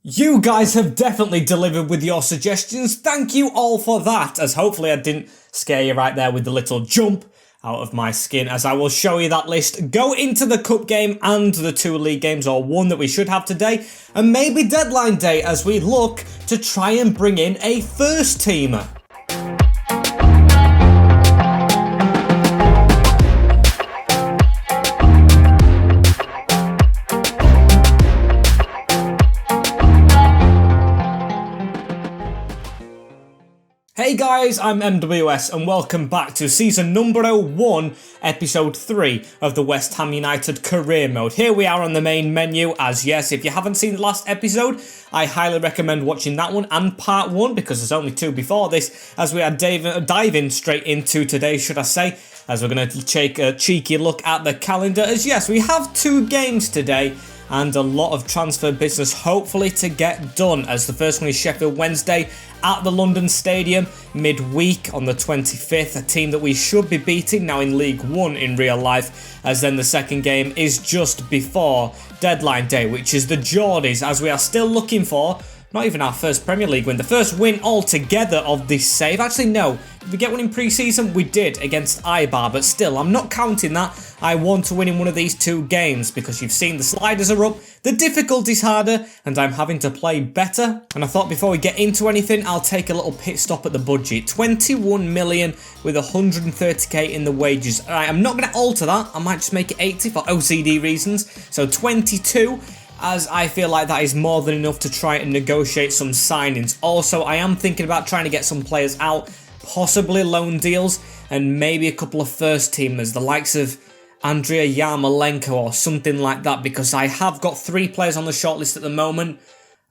You guys have definitely delivered with your suggestions. Thank you all for that, as hopefully I didn't scare you right there with the little jump out of my skin, as I will show you that list. Go into the cup game and the two league games, or one that we should have today, and maybe deadline day as we look to try and bring in a first teamer. Hey guys, I'm MWS and welcome back to season number 1, episode 3 of the West Ham United career mode. Here we are on the main menu, as yes, if you haven't seen the last episode, I highly recommend watching that one and part 1, because there's only 2 before this, as we are diving straight into today, should I say, as we're going to take a cheeky look at the calendar, as yes, we have 2 games today, and a lot of transfer business hopefully to get done, as the first one is Sheffield Wednesday at the London Stadium midweek on the 25th, a team that we should be beating now in League 1 in real life, as then the second game is just before deadline day, which is the Geordies, as we are still looking for not even our first Premier League win, the first win altogether of this save. Actually, no, if we get one in pre-season, we did against Ibar, but still, I'm not counting that. I want to win in one of these 2 games, because you've seen the sliders are up, the difficulty's harder, and I'm having to play better. And I thought before we get into anything, I'll take a little pit stop at the budget. 21 million with 130k in the wages. Alright, I'm not going to alter that, I might just make it 80 for OCD reasons, so 22, as I feel like that is more than enough to try and negotiate some signings. Also, I am thinking about trying to get some players out, possibly loan deals, and maybe a couple of first teamers, the likes of Andrea Yarmolenko or something like that, because I have got 3 players on the shortlist at the moment,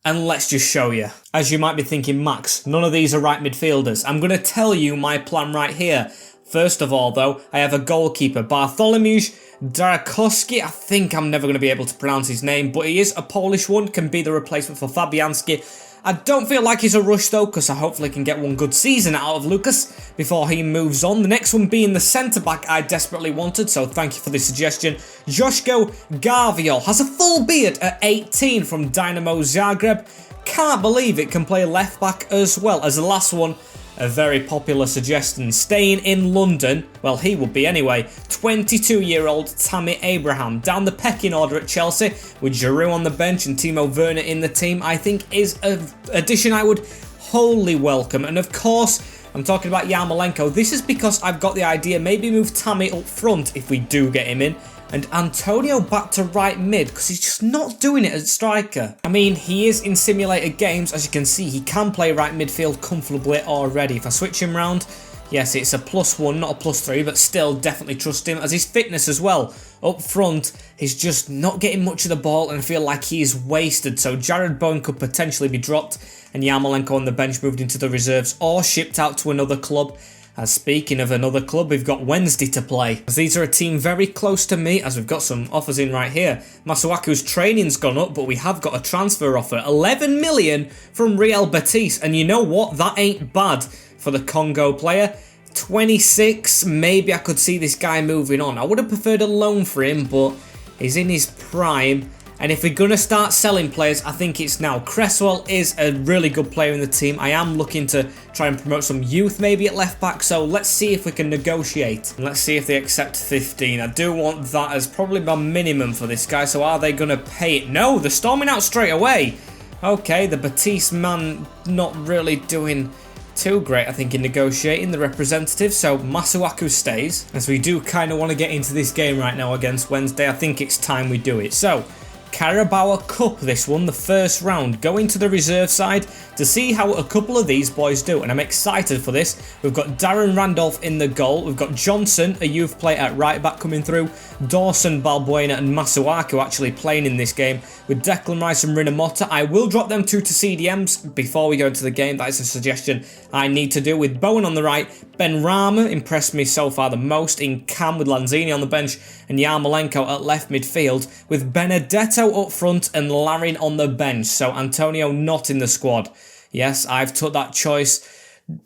and let's just show you. As you might be thinking, Max, none of these are right midfielders. I'm going to tell you my plan right here. First of all, though, I have a goalkeeper, Bartholomew Darakowski. I think I'm never going to be able to pronounce his name, but he is a Polish one, can be the replacement for Fabianski. I don't feel like he's a rush though, because I hopefully can get one good season out of Lucas before he moves on. The next one being the centre-back I desperately wanted, so thank you for the suggestion. Joško Garviol has a full beard at 18 from Dynamo Zagreb. Can't believe it, can play left-back as well. As the last one, a very popular suggestion, staying in London, well he would be anyway, 22-year-old Tammy Abraham, down the pecking order at Chelsea, with Giroud on the bench and Timo Werner in the team, I think is an addition I would wholly welcome. And of course, I'm talking about Yarmolenko. This is because I've got the idea, maybe move Tammy up front if we do get him in, and Antonio back to right mid, because he's just not doing it as striker. I mean, he is in simulated games, as you can see, he can play right midfield comfortably already. If I switch him round, yes, it's a +1, not a +3, but still definitely trust him, as his fitness as well. Up front, he's just not getting much of the ball, and I feel like he is wasted, so Jared Bowen could potentially be dropped, and Yarmolenko on the bench moved into the reserves, or shipped out to another club. As speaking of another club, we've got Wednesday to play, as these are a team very close to me, as we've got some offers in right here. Masuaku's training's gone up, but we have got a transfer offer, 11 million from Real Betis, and you know what, that ain't bad for the Congo player. 26, maybe I could see this guy moving on. I would have preferred a loan for him, but he's in his prime. And if we're going to start selling players, I think it's now. Cresswell is a really good player in the team. I am looking to try and promote some youth maybe at left back, so let's see if we can negotiate. And let's see if they accept 15. I do want that as probably my minimum for this guy, so are they going to pay it? No, they're storming out straight away. Okay, the Batiste man not really doing too great, I think, in negotiating the representative, so Masuaku stays. As we do kind of want to get into this game right now against Wednesday, I think it's time we do it. So, Carabao Cup, this one, the first round, going to the reserve side to see how a couple of these boys do, and I'm excited for this. We've got Darren Randolph in the goal, we've got Johnson, a youth player at right back coming through, Dawson, Balbuena and Masuaku actually playing in this game, with Declan Rice and Rinomota. I will drop them 2 to CDMs before we go into the game, that is a suggestion I need to do, with Bowen on the right. Ben Rama impressed me so far the most in cam, with Lanzini on the bench and Yarmolenko at left midfield, with Benedetto up front and Larin on the bench, so Antonio not in the squad. Yes, I've took that choice,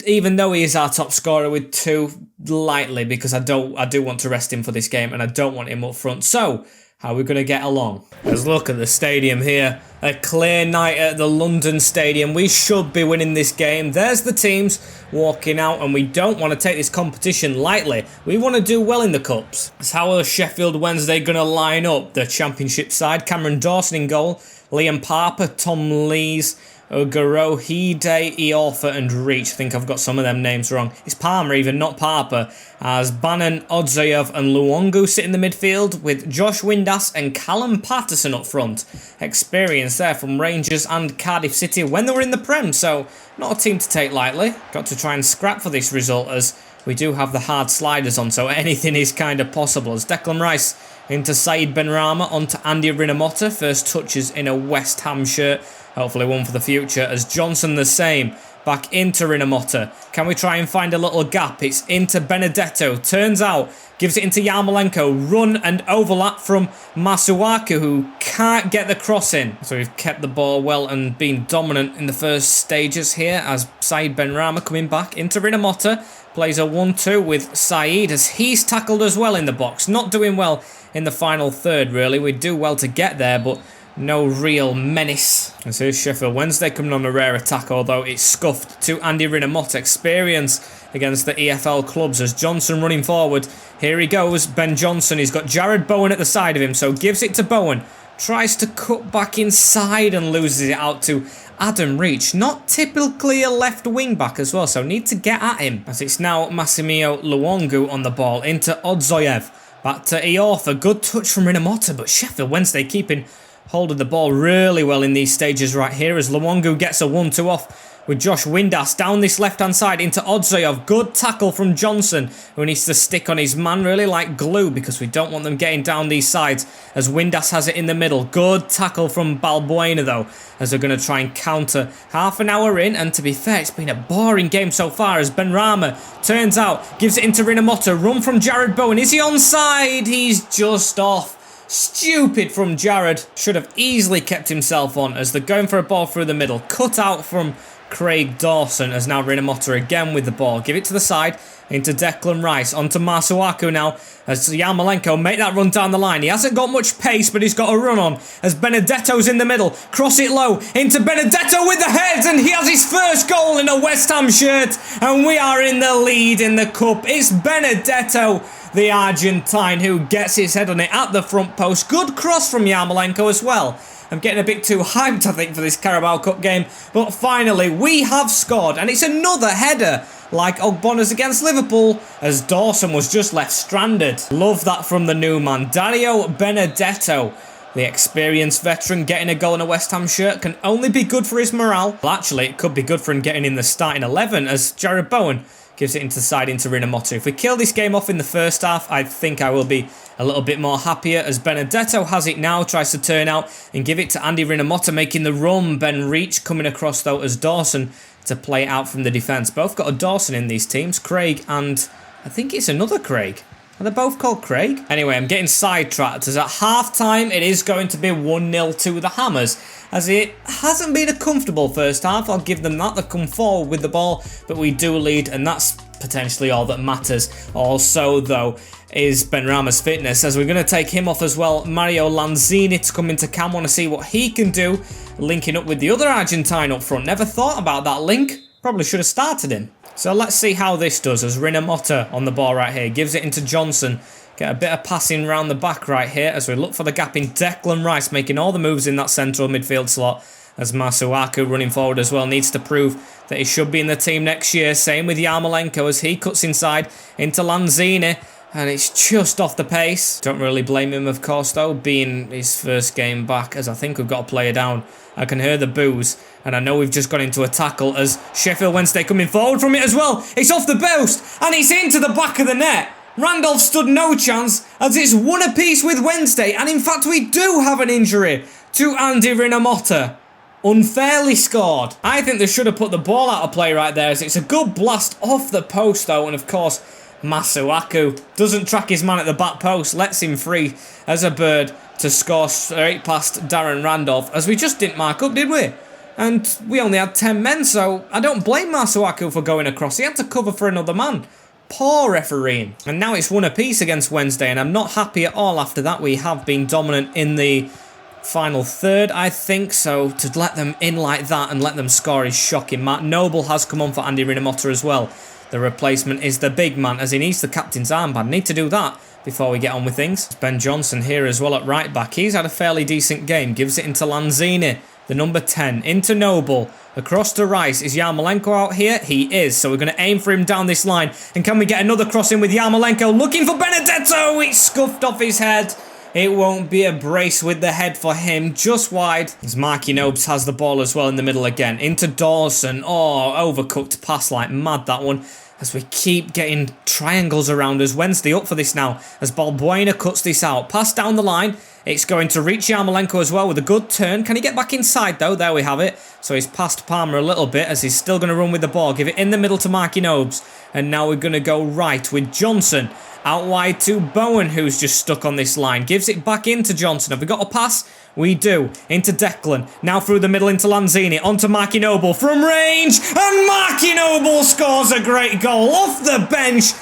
even though he is our top scorer, with 2 lightly, because I do want to rest him for this game and I don't want him up front. So, how we're going to get along. Let's look at the stadium here. A clear night at the London Stadium. We should be winning this game. There's the teams walking out, and we don't want to take this competition lightly. We want to do well in the Cups. So how are Sheffield Wednesday going to line up? The Championship side, Cameron Dawson in goal, Liam Parper, Tom Lees, Ogaro, Hide, Iorfa and Reach. I think I've got some of them names wrong. It's Palmer even, not Parper. As Bannon, Odzayev and Luongo sit in the midfield with Josh Windass and Callum Patterson up front. Experience there from Rangers and Cardiff City when they were in the Prem, so not a team to take lightly. Got to try and scrap for this result as we do have the hard sliders on, so anything is kind of possible. As Declan Rice into Said Benrahma, onto Andy Rinamotta. First touches in a West Ham shirt. Hopefully one for the future. As Johnson the same. Back into Rinamotta. Can we try and find a little gap? It's into Benedetto. Turns out. Gives it into Yarmolenko. Run and overlap from Masuaku, who can't get the cross in. So we've kept the ball well and been dominant in the first stages here. As Said Benrahma coming back into Rinamotta. Plays a 1-2 with Said as he's tackled as well in the box. Not doing well in the final third, really. We do well to get there, but no real menace. And so here's Sheffield Wednesday coming on a rare attack, although it's scuffed to Andy Rinamotta. Experience against the EFL clubs as Johnson running forward. Here he goes, Ben Johnson. He's got Jared Bowen at the side of him, so gives it to Bowen. Tries to cut back inside and loses it out to Adam Reach. Not typically a left wing back as well, so need to get at him. As it's now Massimio Luongo on the ball into Odzoyev. Back to Iorfa. Good touch from Rinamotta, but Sheffield Wednesday keeping hold of the ball really well in these stages right here as Luongo gets a 1-2 off with Josh Windass down this left-hand side into Odzoyev. Good tackle from Johnson, who needs to stick on his man really like glue because we don't want them getting down these sides as Windass has it in the middle. Good tackle from Balbuena though, as they're going to try and counter. Half an hour in, and to be fair, it's been a boring game so far as Benrahma turns out, gives it into Rinamotta. Run from Jared Bowen. Is he onside? He's just off. Stupid from Jared. Should have easily kept himself on as they're going for a ball through the middle. Cut out from Craig Dawson as now Rinamotta again with the ball. Give it to the side into Declan Rice. Onto Masuaku now as Yarmolenko make that run down the line. He hasn't got much pace, but he's got a run on as Benedetto's in the middle. Cross it low into Benedetto with the head, and he has his first goal in a West Ham shirt, and we are in the lead in the cup. It's Benedetto, the Argentine, who gets his head on it at the front post. Good cross from Yarmolenko as well. I'm getting a bit too hyped, I think, for this Carabao Cup game. But finally, we have scored. And it's another header, like Ogbonna's against Liverpool, as Dawson was just left stranded. Love that from the new man. Dario Benedetto, the experienced veteran, getting a goal in a West Ham shirt can only be good for his morale. Well, actually, it could be good for him getting in the starting 11, as Jared Bowen gives it into the side into Rinamotta. If we kill this game off in the first half, I think I will be a little bit more happier as Benedetto has it now, tries to turn out and give it to Andy Rinamotta making the run. Ben Reach coming across though as Dawson to play out from the defence. Both got a Dawson in these teams, Craig and I think it's another Craig. Are they both called Craig? Anyway, I'm getting sidetracked as at half-time it is going to be 1-0 to the Hammers. As it hasn't been a comfortable first half, I'll give them that. They've come forward with the ball, but we do lead, and that's potentially all that matters. Also, though, is Benrahma's fitness, as we're going to take him off as well. Mario Lanzini to come into cam. Want to see what he can do, linking up with the other Argentine up front. Never thought about that link. Probably should have started him. So let's see how this does as Rinamotta on the ball right here. Gives it into Johnson. Get a bit of passing around the back right here as we look for the gap in Declan Rice, making all the moves in that central midfield slot. As Masuaku running forward as well, needs to prove that he should be in the team next year. Same with Yarmolenko as he cuts inside into Lanzini. And it's just off the pace. Don't really blame him, of course, though, being his first game back, as I think we've got a player down. I can hear the boos, and I know we've just got into a tackle as Sheffield Wednesday coming forward from it as well. It's off the post, and it's into the back of the net. Randolph stood no chance, as it's one apiece with Wednesday, and in fact we do have an injury to Andy Rinamotta. Unfairly scored. I think they should have put the ball out of play right there, as it's a good blast off the post though, and of course Masuaku doesn't track his man at the back post, lets him free as a bird to score straight past Darren Randolph, as we just didn't mark up, did we? And we only had 10 men, so I don't blame Masuaku for going across. He had to cover for another man. poor refereeing. And now it's one apiece against Wednesday, and I'm not happy at all after that. We have been dominant in the final third, I think, so to let them in like that and let them score is shocking. Mark Noble has come on for Andy Rinomhota as well. The replacement is the big man, as he needs the captain's armband. Need to do that before we get on with things. It's Ben Johnson here as well at right back. He's had a fairly decent game. Gives it into Lanzini, the number 10, into Noble. Across to Rice. Is Yarmolenko out here? He is. So we're going to aim for him down this line. And can we get another cross in with Yarmolenko? Looking for Benedetto. It's scuffed off his head. It won't be a brace with the head for him. Just wide. As Marky Nobes has the ball as well in the middle again. Into Dawson. Oh, overcooked pass like mad, that one. As we keep getting triangles around us. Wednesday up for this now. As Balbuena cuts this out. Pass down the line. It's going to reach Yarmolenko as well with a good turn. Can he get back inside though? There we have it. So he's past Palmer a little bit as he's still going to run with the ball. Give it in the middle to Marky Nobes. And now we're going to go right with Johnson. Out wide to Bowen, who's just stuck on this line. Gives it back into Johnson. Have we got a pass? We do. Into Declan. Now through the middle into Lanzini. Onto Marky Noble from range. And Marky Noble scores a great goal. Off the bench.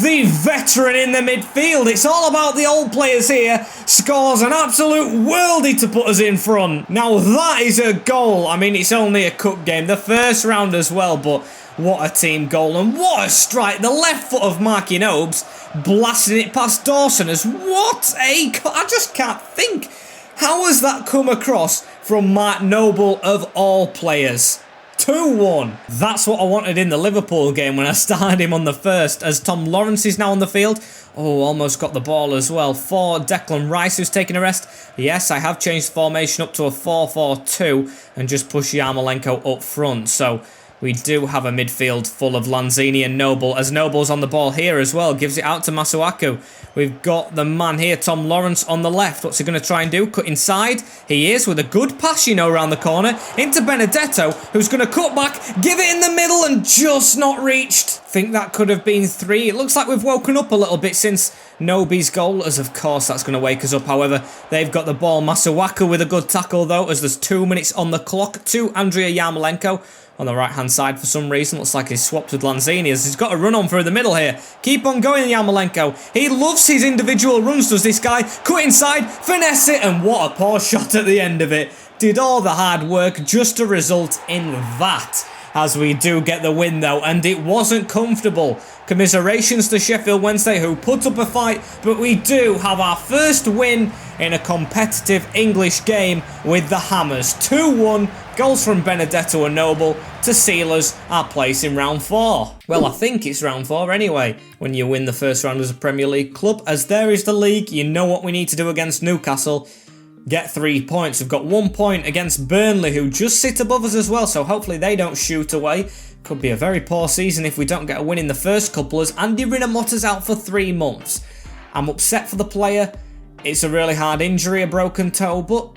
The veteran in the midfield. It's all about the old players here. Scores an absolute worldie to put us in front. Now that is a goal. I mean, it's only a cup game. The first round as well, but what a team goal. And what a strike. The left foot of Marky Nobes blasting it past Dawson as what a... I just can't think. How has that come across from Mark Noble of all players? 2-1. That's what I wanted in the Liverpool game when I started him on the first, as Tom Lawrence is now on the field. Oh, almost got the ball as well for Declan Rice, who's taking a rest. Yes, I have changed formation up to a 4-4-2 and just push Yarmolenko up front. So we do have a midfield full of Lanzini and Noble, as Noble's on the ball here as well. Gives it out to Masuaku. We've got the man here, Tom Lawrence, on the left. What's he going to try and do? Cut inside. He is, with a good pass, you know, around the corner. Into Benedetto, who's going to cut back, give it in the middle, and just not reached. Think that could have been 3. It looks like we've woken up a little bit since Nobi's goal, as of course that's going to wake us up. However, they've got the ball. Masuaku with a good tackle, though, as there's 2 minutes on the clock to Andrea Yarmolenko. On the right-hand side for some reason. Looks like he's swapped with Lanzini as he's got a run on through the middle here. Keep on going, Yarmolenko. He loves his individual runs, does this guy. Cut inside, finesse it, and what a poor shot at the end of it. Did all the hard work just to result in that. As we do get the win though, and it wasn't comfortable. Commiserations to Sheffield Wednesday, who put up a fight, but we do have our first win in a competitive English game with the Hammers. 2-1, goals from Benedetto and Noble to seal us our place in round 4. Well, I think it's round 4 anyway, when you win the first round as a Premier League club. As there is the league, you know what we need to do against Newcastle. Get 3 points. We've got 1 point against Burnley, who just sit above us as well, so hopefully they don't shoot away. Could be a very poor season if we don't get a win in the first couple, as Andy Rinomhota's out for 3 months. I'm upset for the player. It's a really hard injury, a broken toe, but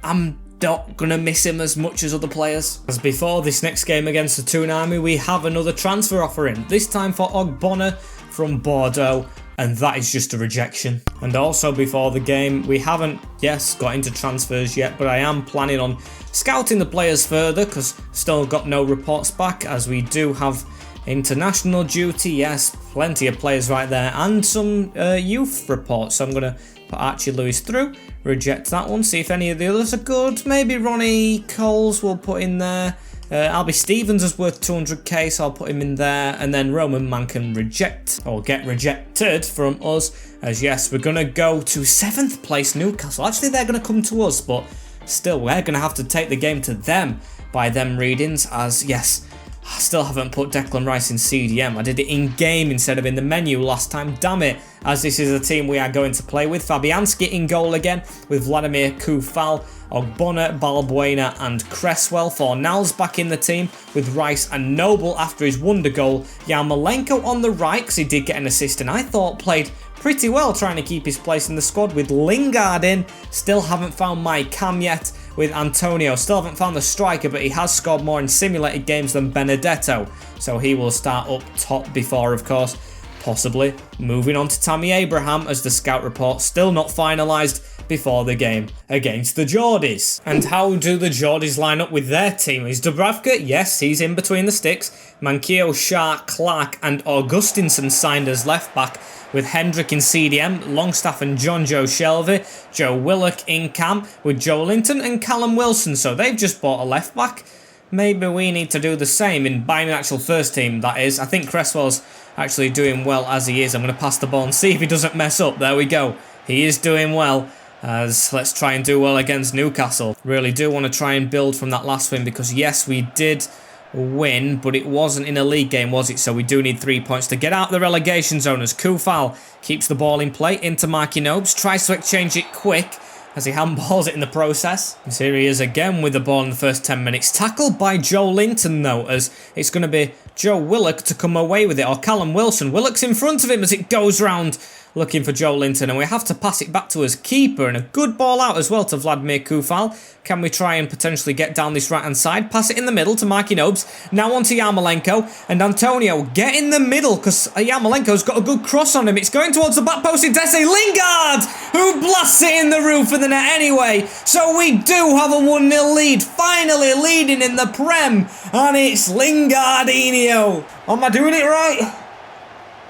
I'm not going to miss him as much as other players. As before this next game against the Toonami, we have another transfer offer in, this time for Ogbonna from Bordeaux. And that is just a rejection. And also before the game, we haven't, yes, got into transfers yet, but I am planning on scouting the players further, because still got no reports back, as we do have international duty. Yes, plenty of players right there, and some youth reports. So I'm going to put Archie Lewis through, reject that one, see if any of the others are good. Maybe Ronnie Coles we'll put in there. Albie Stevens is worth 200k, so I'll put him in there. And then Roman Man can reject, or get rejected from us. As yes, we're going to go to 7th place Newcastle. Actually, they're going to come to us, but still, we're going to have to take the game to them by them readings. As yes, I still haven't put Declan Rice in CDM. I did it in-game instead of in the menu last time. Damn it. As this is a team we are going to play with. Fabianski in goal again with Vladimir Koufal, Ogbonna, Balbuena and Cresswell. Fornals back in the team with Rice and Noble after his wonder goal. Yarmolenko on the right, because he did get an assist and I thought played pretty well trying to keep his place in the squad with Lingard in. Still haven't found my cam yet with Antonio. Still haven't found the striker, but he has scored more in simulated games than Benedetto. So he will start up top before, of course, possibly moving on to Tammy Abraham, as the scout report still not finalised. before the game against the Geordies. And how do the Geordies line up with their team? Is Dubravka? Yes, he's in between the sticks. Manquillo, Shark, Clark and Augustinson signed as left back, with Hendrick in CDM, Longstaff and John Joe Shelby, Joe Willock in camp with Joe Linton and Callum Wilson. So they've just bought a left back. Maybe we need to do the same in buying an actual first team, that is. I think Cresswell's actually doing well as he is. I'm going to pass the ball and see if he doesn't mess up. There we go. He is doing well. As let's try and do well against Newcastle. Really do want to try and build from that last win, because yes, we did win, but it wasn't in a league game, was it? So we do need 3 points to get out of the relegation zone, as Kufal keeps the ball in play into Marky Nobes, tries to exchange it quick as he handballs it in the process. And here he is again with the ball in the first 10 minutes. Tackled by Joe Linton though, as it's going to be Joe Willock to come away with it, or Callum Wilson. Willock's in front of him as it goes round, looking for Joe Linton, and we have to pass it back to his keeper, and a good ball out as well to Vladimir Kufal. Can we try and potentially get down this right hand side? Pass it in the middle to Marky Nobes. Now on to Yarmolenko, and Antonio get in the middle, because Yarmolenko's got a good cross on him. It's going towards the back post in Desi Lingard, who blasts it in the roof of the net anyway. So we do have a 1-0 lead, finally leading in the Prem, and it's Lingardinho. Am I doing it right?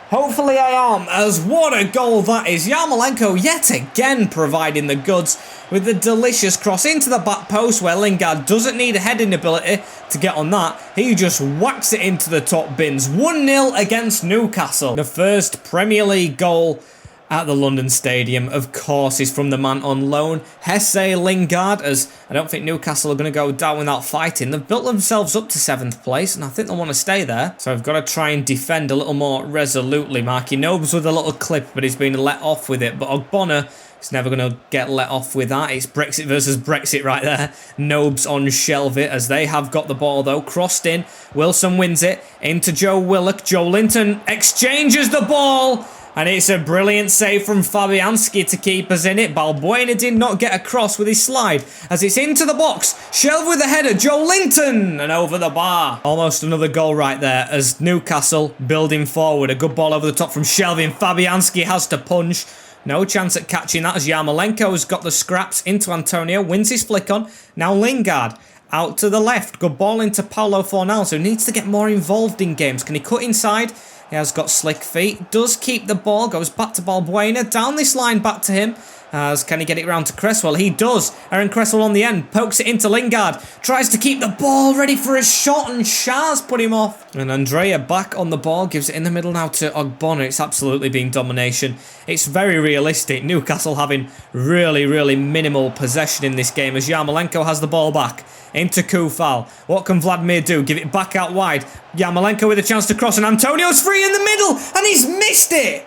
Hopefully I am, as what a goal that is. Yarmolenko yet again providing the goods with the delicious cross into the back post, where Lingard doesn't need a heading ability to get on that. He just whacks it into the top bins. 1-0 against Newcastle. The first Premier League goal at the London Stadium, of course, is from the man on loan, Jesse Lingard, as I don't think Newcastle are going to go down without fighting. They've built themselves up to 7th place, and I think they'll want to stay there. So I've got to try and defend a little more resolutely. Marky Nobes with a little clip, but he's been let off with it. But Ogbonna is never going to get let off with that. It's Brexit versus Brexit right there. Nobes on Shelby, as they have got the ball though. Crossed in. Wilson wins it into Joe Willock. Joe Linton exchanges the ball. And it's a brilliant save from Fabianski to keep us in it. Balbuena did not get across with his slide, as it's into the box. Shelby with the header. Joe Linton. And over the bar. Almost another goal right there, as Newcastle building forward. A good ball over the top from Shelby, and Fabianski has to punch. No chance at catching that, as Yarmolenko's got the scraps into Antonio. Wins his flick on. Now Lingard. Out to the left. Good ball into Paulo Fornals, who needs to get more involved in games. Can he cut inside? He has got slick feet, does keep the ball, goes back to Balbuena, down this line back to him. As can he get it round to Cresswell? He does. Aaron Cresswell on the end, pokes it into Lingard, tries to keep the ball ready for a shot, and Shah's put him off. And Andrea back on the ball, gives it in the middle now to Ogbonna. It's absolutely been domination. It's very realistic. Newcastle having really minimal possession in this game, as Yarmolenko has the ball back. Into Kufal. What can Vladimir do? Give it back out wide. Yarmolenko with a chance to cross, and Antonio's free in the middle, and he's missed it.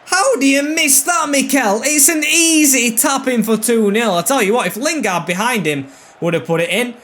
How do you miss that, Mikel? It's an easy tap in for 2-0. I tell you what, if Lingard behind him would have put it in,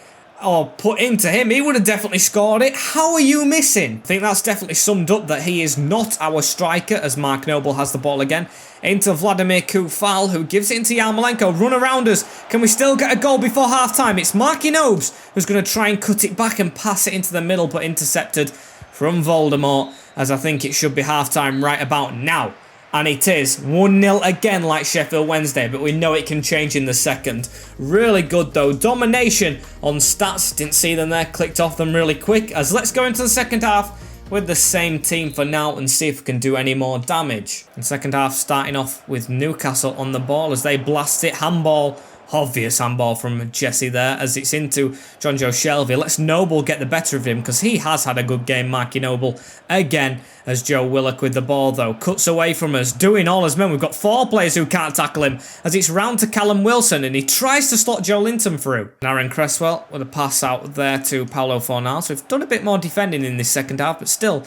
or put into him, he would have definitely scored it. How are you missing? I think that's definitely summed up that he is not our striker, as Mark Noble has the ball again. Into Vladimir Kufal, who gives it into Yarmolenko. Run around us. Can we still get a goal before half-time? It's Marky Nobes who's going to try and cut it back and pass it into the middle, but intercepted from Voldemort, as I think it should be half-time right about now. And it is 1-0 again, like Sheffield Wednesday, but we know it can change in the second. Really good though. Domination on stats. Didn't see them there. Clicked off them really quick. As let's go into the second half with the same team for now and see if we can do any more damage. And second half starting off with Newcastle on the ball as they blast it. Handball. Obvious handball from Jesse there, as it's into John Joe Shelby. Let's Noble get the better of him, because he has had a good game, Marky Noble. Again, as Joe Willock with the ball, though. Cuts away from us, doing all his men. We've got 4 players who can't tackle him, as it's round to Callum Wilson, and he tries to slot Joe Linton through. And Aaron Cresswell with a pass out there to Paulo Fornals. So we've done a bit more defending in this second half, but still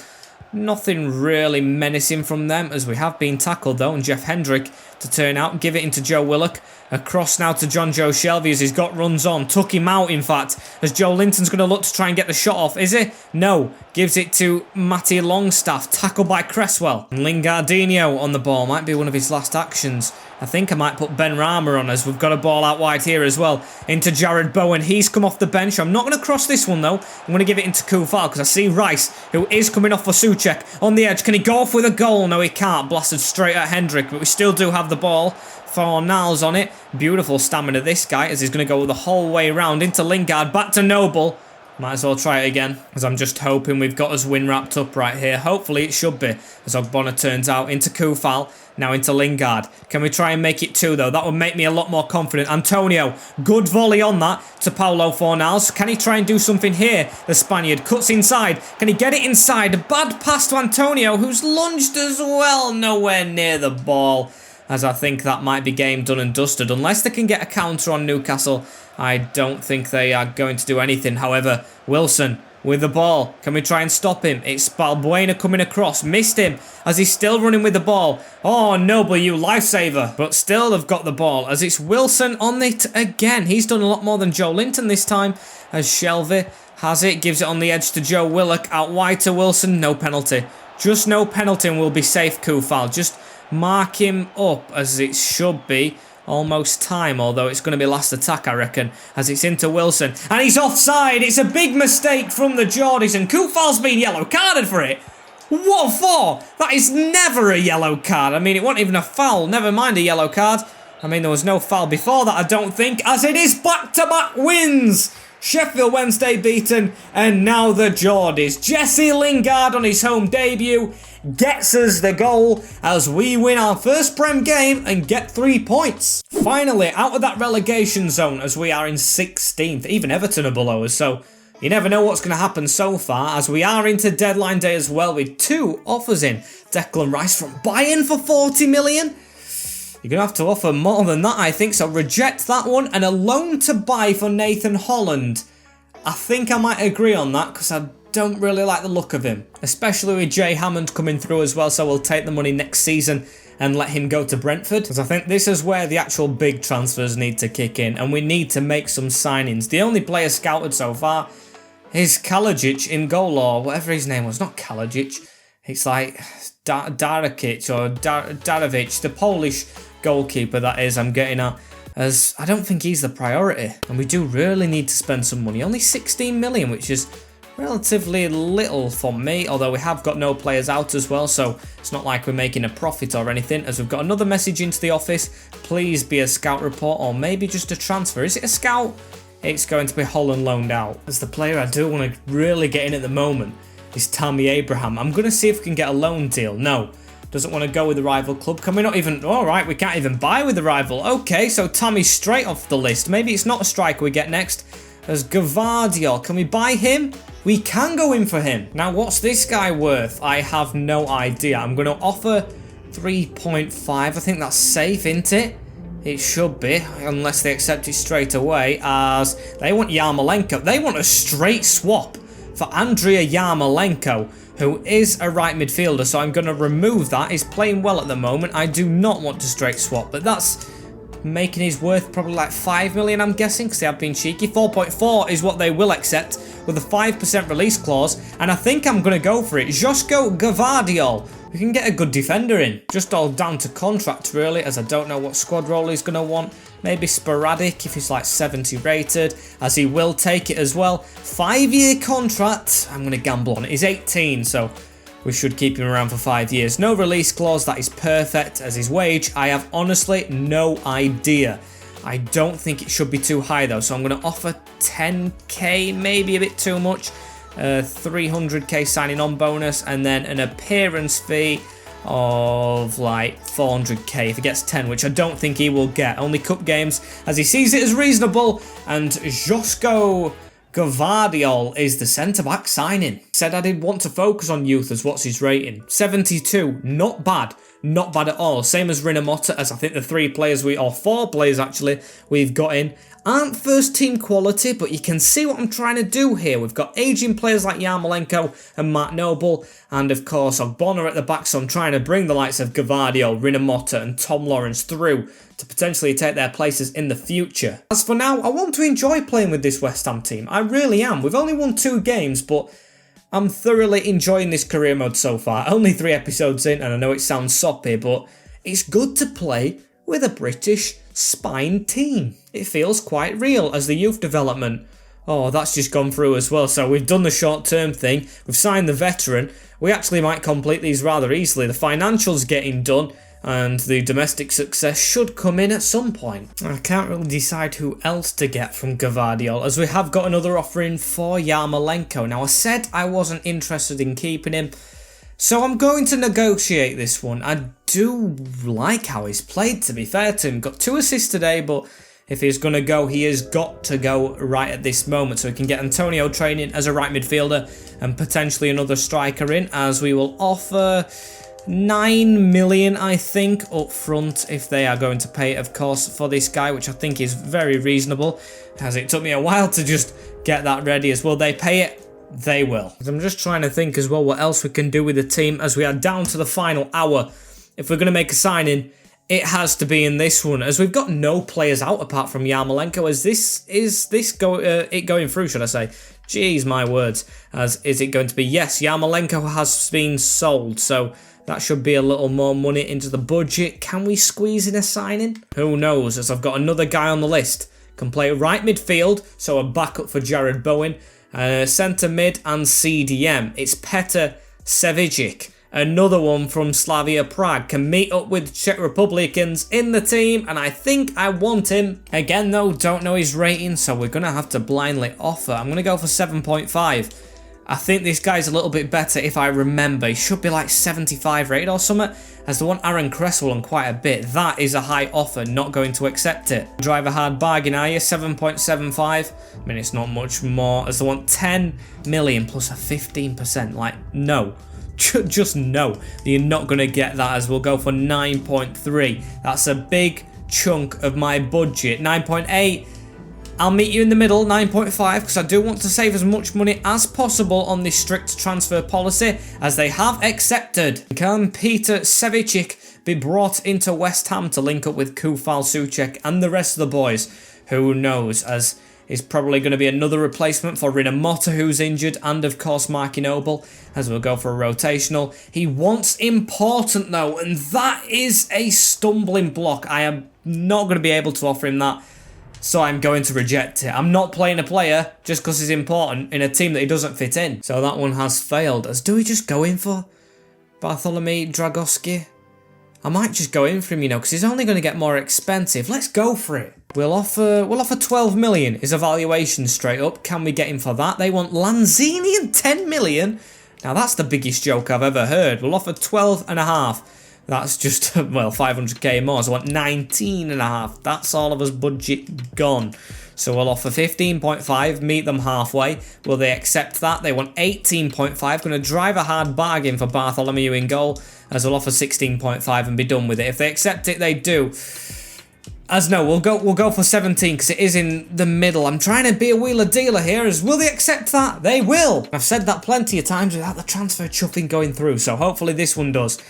nothing really menacing from them, as we have been tackled, though. And Jeff Hendrick to turn out, give it into Joe Willock. Across now to John Joe Shelby, as he's got runs on. Took him out, in fact, as Joe Linton's going to look to try and get the shot off. Is he? No. Gives it to Matty Longstaff. Tackled by Cresswell. And Lingardinho on the ball. Might be one of his last actions. I think I might put Ben Rama on, as we've got a ball out wide here as well. Into Jared Bowen. He's come off the bench. I'm not going to cross this one, though. I'm going to give it into Kufal, because I see Rice, who is coming off for Souček on the edge. Can he go off with a goal? No, he can't. Blasted straight at Hendrick, but we still do have the ball. Fornals on it. Beautiful stamina this guy, as he's going to go the whole way around into Lingard. Back to Noble. Might as well try it again, as I'm just hoping we've got us win wrapped up right here. Hopefully it should be, as Ogbonna turns out into Kufal, now into Lingard. Can we try and make it 2 though? That would make me a lot more confident. Antonio, good volley on that to Paulo Fornals. Can he try and do something here? The Spaniard cuts inside. Can he get it inside? A bad pass to Antonio, who's lunged as well. Nowhere near the ball, as I think that might be game done and dusted. Unless they can get a counter on Newcastle, I don't think they are going to do anything. However, Wilson with the ball. Can we try and stop him? It's Balbuena coming across. Missed him as he's still running with the ball. Oh, Noble, you lifesaver. But still have got the ball as it's Wilson on it again. He's done a lot more than Joe Linton this time, as Shelvey has it. Gives it on the edge to Joe Willock. Out wide to Wilson. No penalty. Just no penalty and we'll be safe, Kufal. Just mark him up as it should be. Almost time, although it's going to be last attack, I reckon, as it's into Wilson. And he's offside. It's a big mistake from the Geordies, and Kufal's been yellow carded for it. What for? That is never a yellow card. I mean, it wasn't even a foul, never mind a yellow card. I mean, there was no foul before that, I don't think, as it is back-to-back wins. Sheffield Wednesday beaten, and now the Geordies. Jesse Lingard on his home debut gets us the goal as we win our first Prem game and get 3 points. Finally, out of that relegation zone as we are in 16th. Even Everton are below us, so you never know what's going to happen so far, as we are into deadline day as well with 2 offers in. Declan Rice from Bayern for 40 million. You're going to have to offer more than that, I think, so reject that one. And a loan to buy for Nathan Holland. I think I might agree on that, because I don't really like the look of him, especially with Jay Hammond coming through as well, so we'll take the money next season and let him go to Brentford, because I think this is where the actual big transfers need to kick in, and we need to make some signings. The only player scouted so far is Kalajic in goal, or whatever his name was. Not Kalajic, it's like Darakic or Darovic, the Polish goalkeeper that is, I'm getting at, as I don't think he's the priority, and we do really need to spend some money. Only 16 million, which is relatively little for me, although we have got no players out as well, so it's not like we're making a profit or anything, as we've got another message into the office. Please be a scout report, or maybe just a transfer. Is it a scout? It's going to be Holland loaned out, as the player I do want to really get in at the moment is Tammy Abraham. I'm going to see if we can get a loan deal. No, doesn't want to go with the rival club. Can we not even... Alright, we can't even buy with the rival. Okay, so Tammy's straight off the list. Maybe it's not a striker we get next. As Gavardio, can we buy him? We can go in for him. Now, what's this guy worth? I have no idea. I'm going to offer 3.5. I think that's safe, isn't it? It should be, unless they accept it straight away, as they want Yarmolenko. They want a straight swap for Andrea Yarmolenko, who is a right midfielder, so I'm going to remove that. He's playing well at the moment. I do not want to straight swap, but that's making his worth probably like 5 million, I'm guessing, because they have been cheeky. 4.4 is what they will accept with a 5% release clause, and I think I'm going to go for it. Josko Gavardiol. We can get a good defender in. Just all down to contract, really, as I don't know what squad role he's going to want. Maybe sporadic if he's like 70 rated, as he will take it as well. 5-year contract. I'm going to gamble on it. He's 18, so we should keep him around for 5 years. No release clause. That is perfect. As his wage, I have honestly no idea. I don't think it should be too high, though, so I'm going to offer 10k, maybe a bit too much. 300k signing on bonus, and then an appearance fee of like 400k if he gets 10, which I don't think he will get. Only cup games, as he sees it as reasonable. And Josko Gavardiol is the centre-back signing. Said I did want to focus on youth, as what's his rating? 72, not bad. Not bad at all. Same as Rinomota, as I think the 3 players or 4 players actually we've got in aren't first team quality, but you can see what I'm trying to do here. We've got aging players like Yarmolenko and Matt Noble, and of course Ogbonna at the back, so I'm trying to bring the likes of Gavardio, Rinomota and Tom Lawrence through to potentially take their places in the future. As for now, I want to enjoy playing with this West Ham team. I really am. We've only won 2 games, but I'm thoroughly enjoying this career mode so far. Only 3 episodes in, and I know it sounds soppy, but it's good to play with a British spine team. It feels quite real, as the youth development. Oh, that's just gone through as well. So we've done the short-term thing. We've signed the veteran. We actually might complete these rather easily. The financials getting done. and the domestic success should come in at some point. I can't really decide who else to get from Gvardiol, as we have got another offer in for Yarmolenko. Now, I said I wasn't interested in keeping him, so I'm going to negotiate this one. I do like how he's played, to be fair to him. Got 2 assists today, but if he's going to go, he has got to go right at this moment, so we can get Antonio training as a right midfielder and potentially another striker in, as we will offer 9 million, I think, up front, if they are going to pay it, of course, for this guy, which I think is very reasonable, as it took me a while to just get that ready. As will they pay it? They will. I'm just trying to think as well what else we can do with the team, as we are down to the final hour. If we're going to make a signing, it has to be in this one, as we've got no players out apart from Yarmolenko. Is this going through, should I say? Jeez, my words. As is it going to be? Yes, Yarmolenko has been sold, so that should be a little more money into the budget. Can we squeeze in a signing? Who knows, as I've got another guy on the list. Can play right midfield, so a backup for Jared Bowen. Centre mid and CDM. It's Petr Sevijic. Another one from Slavia Prague. Can meet up with Czech Republicans in the team, and I think I want him. Again though, don't know his rating, so we're going to have to blindly offer. I'm going to go for 7.5. I think this guy's a little bit better if I remember. He should be like 75 rated or something, as the one Aaron Cresswell on quite a bit. That is a high offer, not going to accept it. Drive a hard bargain, are you? 7.75. I mean, it's not much more, as the one 10 million plus a 15%. Like, no. Just no. You're not going to get that, as we'll go for 9.3. That's a big chunk of my budget. 9.8. I'll meet you in the middle, 9.5, because I do want to save as much money as possible on this strict transfer policy, as they have accepted. Can Petr Sevijic be brought into West Ham to link up with Kufal Souček and the rest of the boys? Who knows, as is probably going to be another replacement for Rinomhota, who's injured, and of course Marky Noble, as we'll go for a rotational. He wants important though, and that is a stumbling block. I am not going to be able to offer him that, so I'm going to reject it. I'm not playing a player just because he's important in a team that he doesn't fit in. So that one has failed. As do we just go in for Bartholomew Dragowski? I might just go in for him, you know, because he's only going to get more expensive. Let's go for it. We'll offer 12 million is a valuation straight up. Can we get him for that? They want Lanzini and 10 million. Now that's the biggest joke I've ever heard. We'll offer 12.5. That's just, well, 500k more, so I want 19.5. That's all of us budget gone. So we'll offer 15.5, meet them halfway. Will they accept that? They want 18.5. Going to drive a hard bargain for Bartholomew in goal, as we'll offer 16.5 and be done with it. If they accept it, they do. As no, we'll go for 17 because it is in the middle. I'm trying to be a wheeler dealer here. As will they accept that? They will. I've said that plenty of times without the transfer chuffing going through, so hopefully this one does.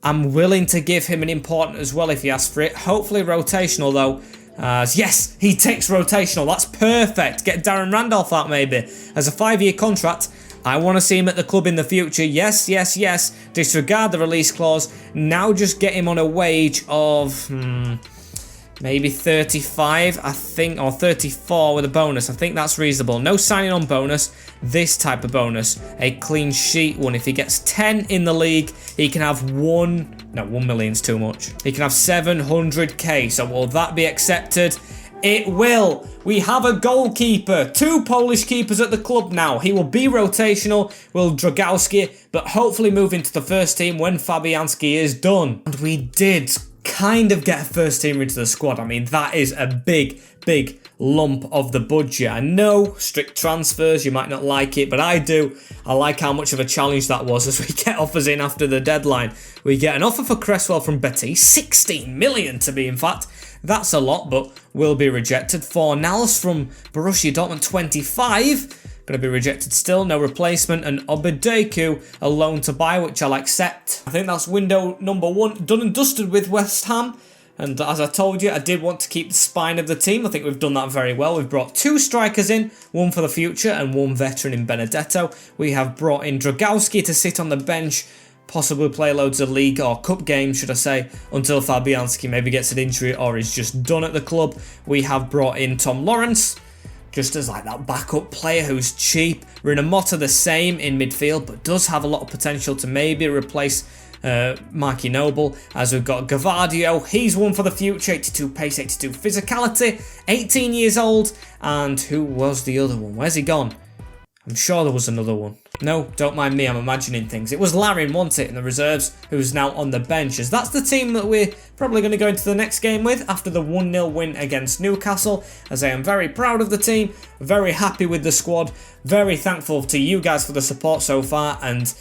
I'm willing to give him an important as well if he asks for it. Hopefully rotational though. Yes, he takes rotational. That's perfect. Get Darren Randolph out maybe. As a 5-year contract, I want to see him at the club in the future. Yes, yes, yes. Disregard the release clause. Now just get him on a wage of... maybe 35, I think, or 34 with a bonus. I think that's reasonable. No signing on bonus. This type of bonus, a clean sheet one. If he gets 10 in the league, he can have 1 million's too much. He can have 700k. So will that be accepted? It will. We have a goalkeeper. 2 Polish keepers at the club now. He will be rotational, will Dragowski, but hopefully move into the first team when Fabianski is done. And we did kind of get a first teamer into the squad. I mean, that is a big lump of the budget. I know, strict transfers, you might not like it, but I do. I like how much of a challenge that was as we get offers in after the deadline. We get an offer for Cresswell from Betis, 16 million to be in fact. That's a lot, but will be rejected. Fornals from Borussia Dortmund, 25. Going to be rejected still, no replacement, and Obadeku, a loan to buy, which I'll accept. I think that's window number 1 done and dusted with West Ham. And as I told you, I did want to keep the spine of the team. I think we've done that very well. We've brought 2 strikers in, 1 for the future and 1 veteran in Benedetto. We have brought in Dragowski to sit on the bench, possibly play loads of league or cup games, should I say, until Fabianski maybe gets an injury or is just done at the club. We have brought in Tom Lawrence, just as like that backup player who's cheap. Rinomhota the same in midfield, but does have a lot of potential to maybe replace Marky Noble, as we've got Gavardio, he's one for the future, 82 pace, 82 physicality, 18 years old, and who was the other one? Where's he gone? I'm sure there was another one. No, don't mind me, I'm imagining things. It was Larin, wasn't it, in the reserves, who's now on the bench, as that's the team that we're probably going to go into the next game with after the 1-0 win against Newcastle, as I am very proud of the team, very happy with the squad, very thankful to you guys for the support so far, and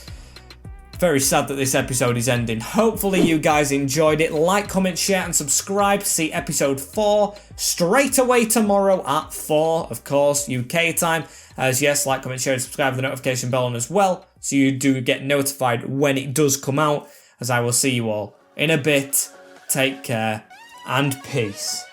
very sad that this episode is ending. Hopefully you guys enjoyed it. Like, comment, share and subscribe to see episode 4 straight away tomorrow at 4, of course, UK time. As yes, like, comment, share and subscribe with the notification bell on as well, so you do get notified when it does come out, as I will see you all in a bit. Take care and peace.